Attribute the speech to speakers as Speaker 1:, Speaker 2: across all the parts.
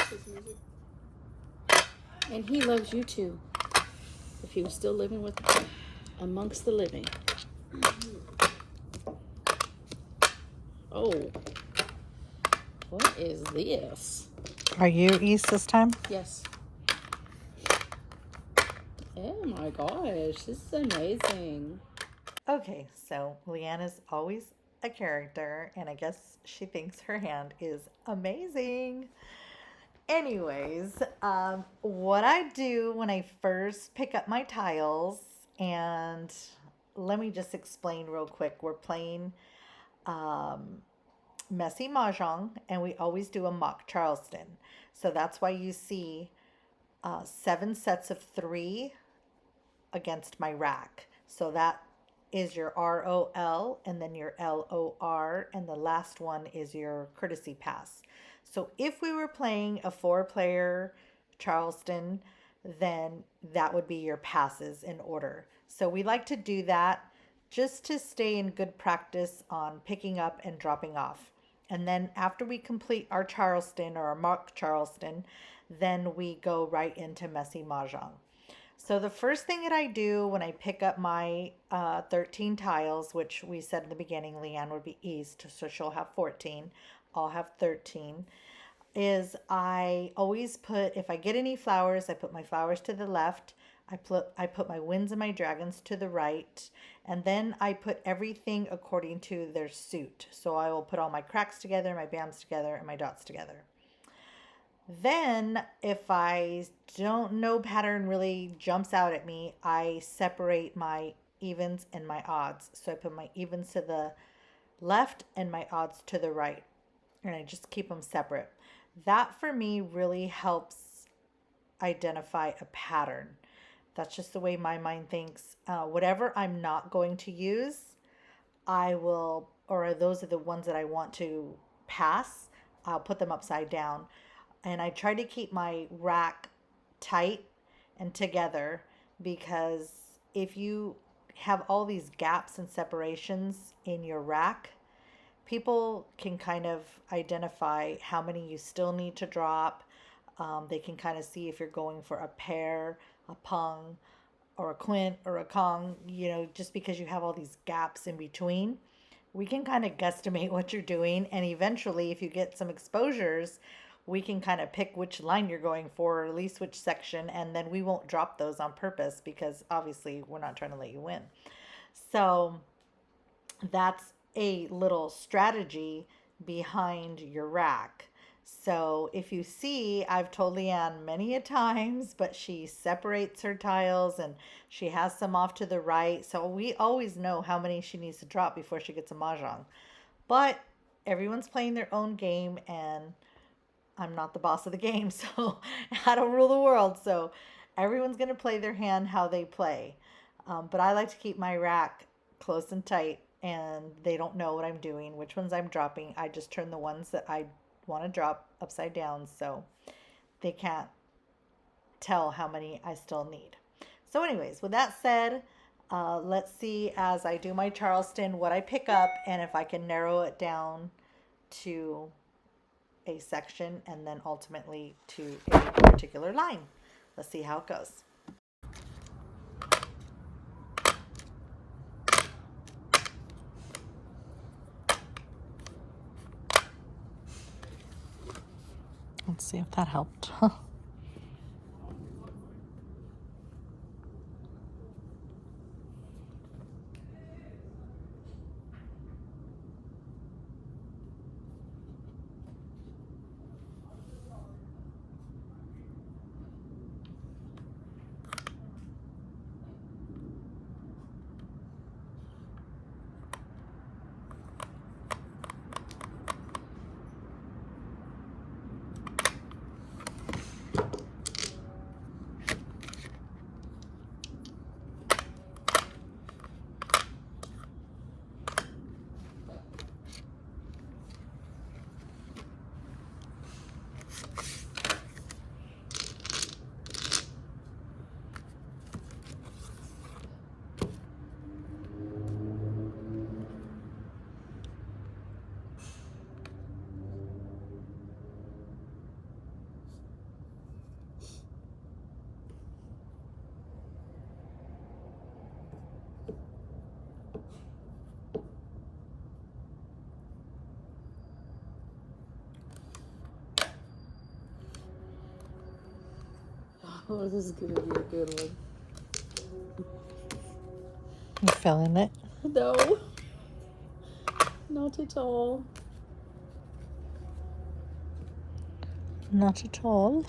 Speaker 1: His music. And he loves you too. If he was still living with amongst the living. Oh. What is this?
Speaker 2: Are you East this time?
Speaker 1: Yes. Oh my gosh, this is amazing.
Speaker 2: Okay, so Leanna's always a character, and I guess she thinks her hand is amazing. Anyways, what I do when I first pick up my tiles, and let me just explain real quick. We're playing messy mahjong, and we always do a mock Charleston. So that's why you see 7 sets of 3 against my rack. So that is your ROL and then your LOR, and the last one is your courtesy pass. So if we were playing a 4-player Charleston, then that would be your passes in order. So we like to do that just to stay in good practice on picking up and dropping off. And then after we complete our Charleston or our mock Charleston, then we go right into messy mahjong. So the first thing that I do when I pick up my 13 tiles, which we said in the beginning, Leanne would be East, so she'll have 14, I'll have 13, is I always put, if I get any flowers, I put my flowers to the left, I put my winds and my dragons to the right, and then I put everything according to their suit. So I will put all my cracks together, my bams together, and my dots together. Then, if I don't know pattern really jumps out at me, I separate my evens and my odds. So I put my evens to the left and my odds to the right. And I just keep them separate. That for me really helps identify a pattern. That's just the way my mind thinks. Whatever I'm not going to use, I will, or those are the ones that I want to pass, I'll put them upside down. And I try to keep my rack tight and together, because if you have all these gaps and separations in your rack, people can kind of identify how many you still need to drop. They can kind of see if you're going for a pair, a pung, or a quint, or a kong, just because you have all these gaps in between. We can kind of guesstimate what you're doing, and eventually, if you get some exposures, we can kind of pick which line you're going for, or at least which section, and then we won't drop those on purpose because obviously we're not trying to let you win. So that's a little strategy behind your rack. So if you see, I've told Leanne many a times, but she separates her tiles and she has some off to the right. So we always know how many she needs to drop before she gets a mahjong. But everyone's playing their own game, and I'm not the boss of the game, so I don't rule the world. So everyone's going to play their hand how they play. But I like to keep my rack close and tight, and they don't know what I'm doing, which ones I'm dropping. I just turn the ones that I want to drop upside down, so they can't tell how many I still need. So anyways, with that said, let's see as I do my Charleston what I pick up, and if I can narrow it down to a section and then ultimately to a particular line. Let's see how it goes. Let's see if that helped.
Speaker 1: Oh, this is gonna be a good one.
Speaker 2: You feeling it?
Speaker 1: No. Not at all.
Speaker 2: Not at all.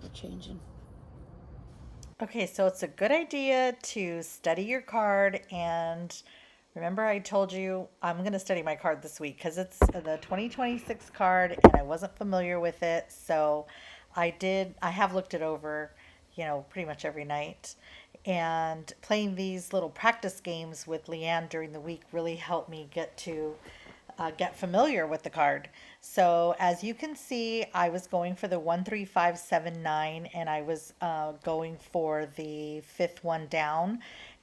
Speaker 1: We're changing.
Speaker 2: Okay, so it's a good idea to study your card. And remember, I told you I'm going to study my card this week because it's the 2026 card and I wasn't familiar with it. So I have looked it over, pretty much every night. And playing these little practice games with Leanne during the week really helped me get familiar with the card. So as you can see, I was going for the 13579 and I was going for the fifth one down.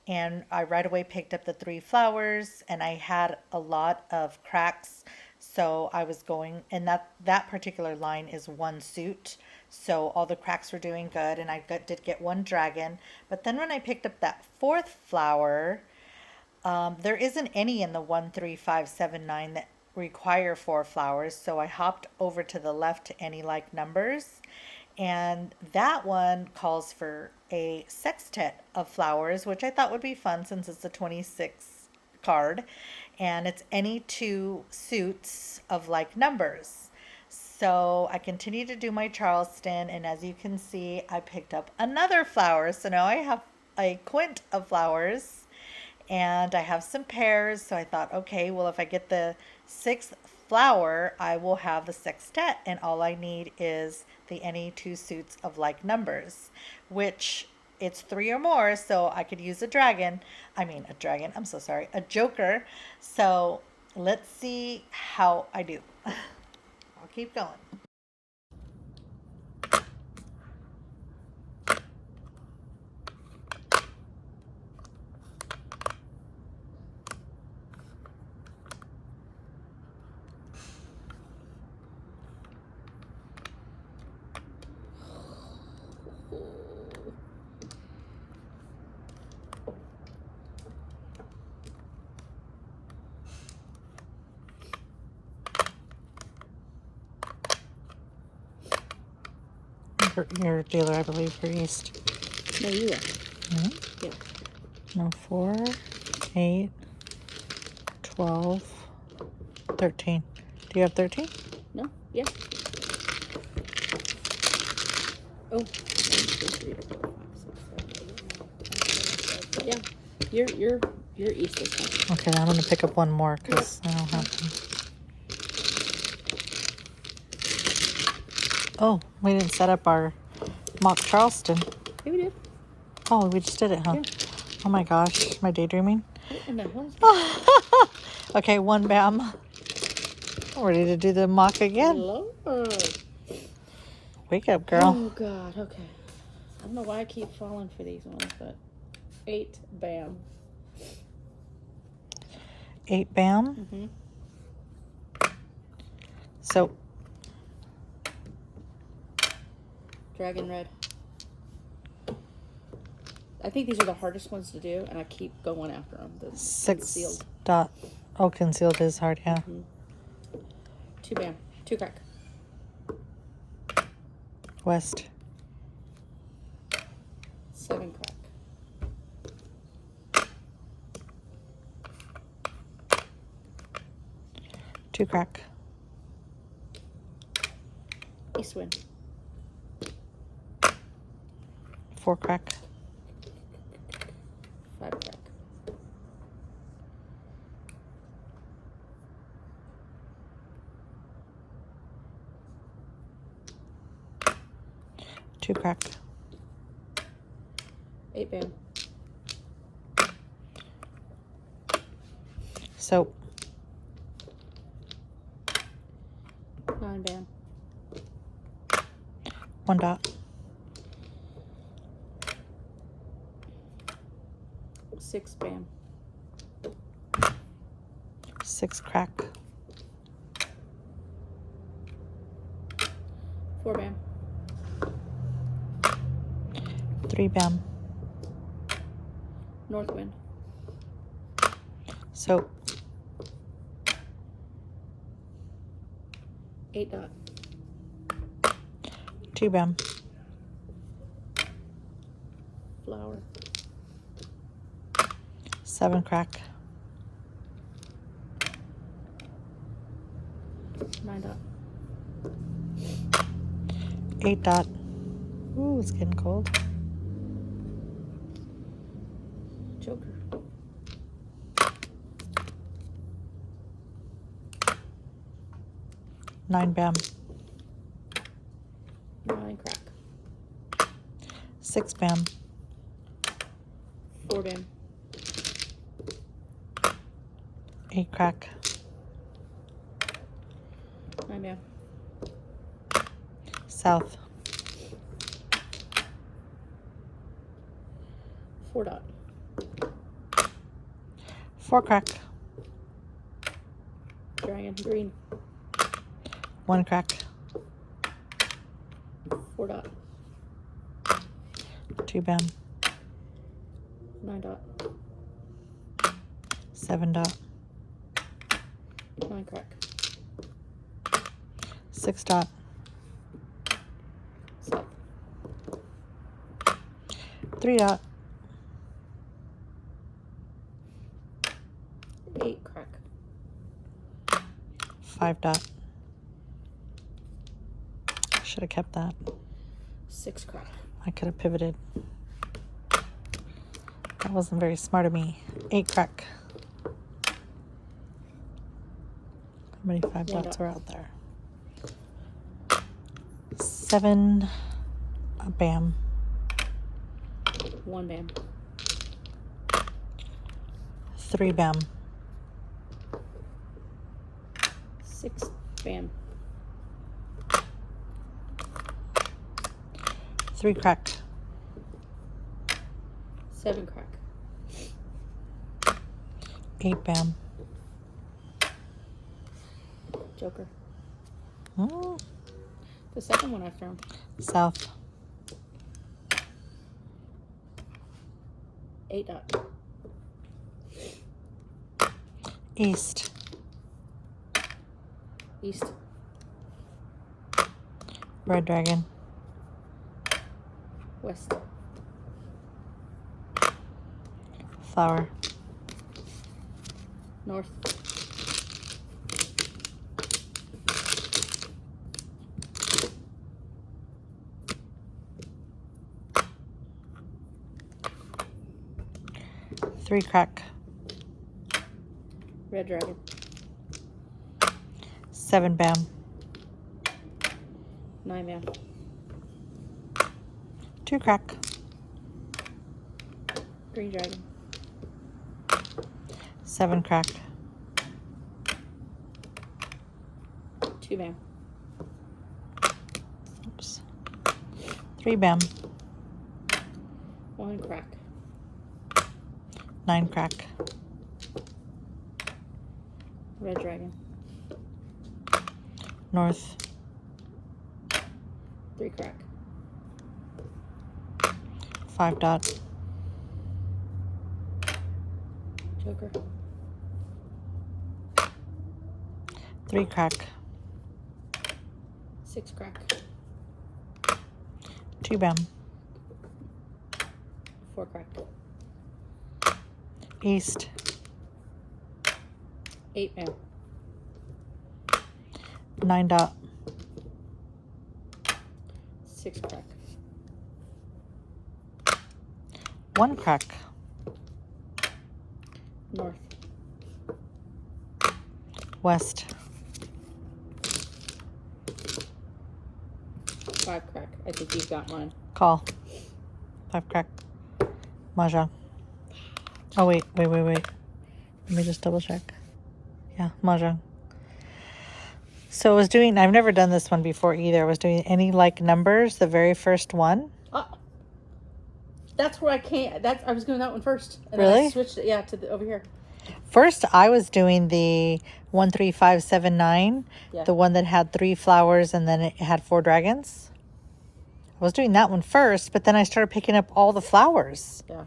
Speaker 2: And I right away picked up the 3 flowers and I had a lot of cracks. So I was going, and that particular line is 1 suit. So all the cracks were doing good and did get 1 dragon. But then when I picked up that 4th flower, there isn't any in the 13579 that require 4 flowers, so I hopped over to the left to any like numbers, and that one calls for a sextet of flowers, which I thought would be fun since it's a 26 card, and it's any 2 suits of like numbers. So I continue to do my Charleston, and as you can see, I picked up another flower. So now I have a quint of flowers and I have some pairs. So I thought, okay, well, if I get the 6th flower, I will have the sextet, and all I need is the any 2 suits of like numbers, which it's 3 or more. So I could use a dragon. I'm so sorry, a joker. So let's see how I do. I'll keep going. Your dealer, I believe, for East.
Speaker 1: No, you are.
Speaker 2: Mm-hmm.
Speaker 1: Yeah.
Speaker 2: No, 4, 8, 12, 13. Do you have 13?
Speaker 1: No? Yeah. Oh. 1, 2, 3, 4, 5, 6, 7, 8, 9, 10, 11, 12. Yeah. You're east this time.
Speaker 2: Okay, I'm going to pick up one more because I don't have them. Oh, we didn't set up our mock Charleston.
Speaker 1: Yeah, we did.
Speaker 2: Oh, we just did it, huh?
Speaker 1: Yeah.
Speaker 2: Oh my gosh, am I daydreaming?
Speaker 1: What in the hell?
Speaker 2: Okay, 1 bam. Ready to do the mock again.
Speaker 1: Lord.
Speaker 2: Wake up, girl.
Speaker 1: Oh, God. Okay. I don't know why I keep falling for these ones, but 8 bam.
Speaker 2: 8 bam.
Speaker 1: Mm-hmm.
Speaker 2: So,
Speaker 1: Dragon red. I think these are the hardest ones to do, and I keep going after them. The
Speaker 2: 6
Speaker 1: concealed.
Speaker 2: dot. Oh, concealed is hard, yeah.
Speaker 1: Mm-hmm. 2 bam. 2 crack.
Speaker 2: West.
Speaker 1: 7 crack.
Speaker 2: Two crack.
Speaker 1: East wind.
Speaker 2: 4 crack.
Speaker 1: 5 crack.
Speaker 2: Two crack.
Speaker 1: 8 bam.
Speaker 2: So,
Speaker 1: 9 bam.
Speaker 2: 1 dot.
Speaker 1: 6 bam.
Speaker 2: 6 crack.
Speaker 1: 4 bam.
Speaker 2: 3 bam.
Speaker 1: North wind.
Speaker 2: Soap.
Speaker 1: 8 dot.
Speaker 2: 2 bam.
Speaker 1: Flower.
Speaker 2: 7 crack.
Speaker 1: 9 dot.
Speaker 2: 8 dot. Ooh, it's getting cold.
Speaker 1: Joker.
Speaker 2: 9 bam.
Speaker 1: 9 crack.
Speaker 2: 6 bam.
Speaker 1: 4 bam.
Speaker 2: 8 crack.
Speaker 1: 9 bam.
Speaker 2: South.
Speaker 1: 4 dot.
Speaker 2: 4 crack.
Speaker 1: Dragon. Green.
Speaker 2: 1 crack.
Speaker 1: 4 dot.
Speaker 2: 2 bam.
Speaker 1: 9 dot.
Speaker 2: 7 dot.
Speaker 1: 9 crack.
Speaker 2: 6 dot.
Speaker 1: South.
Speaker 2: 3 dot.
Speaker 1: 8 crack.
Speaker 2: 5 dot. Should have kept that.
Speaker 1: 6 crack.
Speaker 2: I could have pivoted. That wasn't very smart of me. 8 crack. How many 5
Speaker 1: 1
Speaker 2: dots
Speaker 1: dot.
Speaker 2: are out there? 7 bam.
Speaker 1: 1 bam.
Speaker 2: 3 bam.
Speaker 1: 6 bam.
Speaker 2: 3 crack.
Speaker 1: 7 crack.
Speaker 2: 8 bam.
Speaker 1: Joker.
Speaker 2: Hmm.
Speaker 1: The second one I've thrown.
Speaker 2: South.
Speaker 1: 8 dot.
Speaker 2: East.
Speaker 1: East.
Speaker 2: Red dragon.
Speaker 1: West.
Speaker 2: Flower.
Speaker 1: North.
Speaker 2: Three crack.
Speaker 1: Red dragon.
Speaker 2: 7 bam.
Speaker 1: 9 bam.
Speaker 2: 2 crack.
Speaker 1: Green dragon.
Speaker 2: 7 crack.
Speaker 1: 2 bam.
Speaker 2: Oops. 3 bam.
Speaker 1: 1 crack.
Speaker 2: 9 crack.
Speaker 1: Red dragon.
Speaker 2: North.
Speaker 1: 3 crack.
Speaker 2: 5 dot.
Speaker 1: Joker.
Speaker 2: 3 crack.
Speaker 1: 6 crack.
Speaker 2: 2 bam.
Speaker 1: 4 crack.
Speaker 2: East.
Speaker 1: 8 bam.
Speaker 2: 9 dot.
Speaker 1: 6 crack.
Speaker 2: 1 crack.
Speaker 1: North.
Speaker 2: West.
Speaker 1: 5 crack. I think you've got mine.
Speaker 2: Call. 5 crack. Mahjong. Oh, wait. Let me just double check. Yeah, Mahjong. So I was doing, I've never done this one before either. I was doing any like numbers, the very first one.
Speaker 1: That's where I can't. I was doing that one first. And then I
Speaker 2: Really?
Speaker 1: switched it, yeah, to over here.
Speaker 2: First, I was doing the 13579,
Speaker 1: Yeah.
Speaker 2: the one that had 3 flowers and then it had 4 dragons. I was doing that one first, but then I started picking up all the flowers.
Speaker 1: Yeah.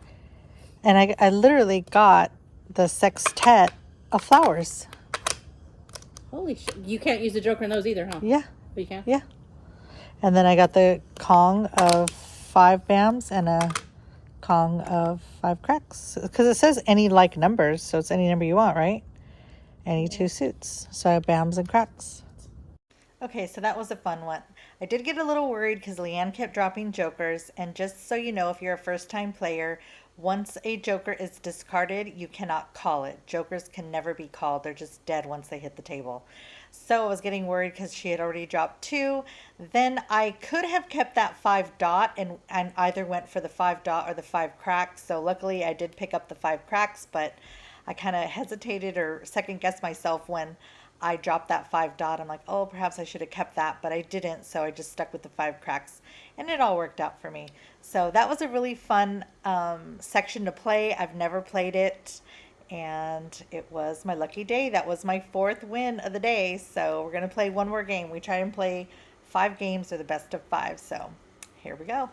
Speaker 2: And I literally got the sextet of flowers.
Speaker 1: Holy shit. You can't use the Joker in those either, huh?
Speaker 2: Yeah,
Speaker 1: But you can?
Speaker 2: yeah. And then I got the Kong of 5 bams and a Kong of 5 cracks. Because it says any like numbers, so it's any number you want, right? Any 2 suits. So I have bams and cracks. Okay, so that was a fun one. I did get a little worried because Leanne kept dropping jokers. And just so you know, if you're a first time player, once a joker is discarded, you cannot call it. Jokers can never be called. They're just dead once they hit the table. So I was getting worried because she had already dropped 2. Then I could have kept that 5 dot and either went for the 5 dot or the 5 cracks. So luckily I did pick up the 5 cracks, but I kind of hesitated or second guessed myself when I dropped that 5 dot. I'm like, oh, perhaps I should have kept that, but I didn't. So I just stuck with the 5 cracks and it all worked out for me. So that was a really fun section to play. I've never played it and it was my lucky day. That was my 4th win of the day. So we're going to play one more game. We try and play 5 games or the best of 5. So here we go.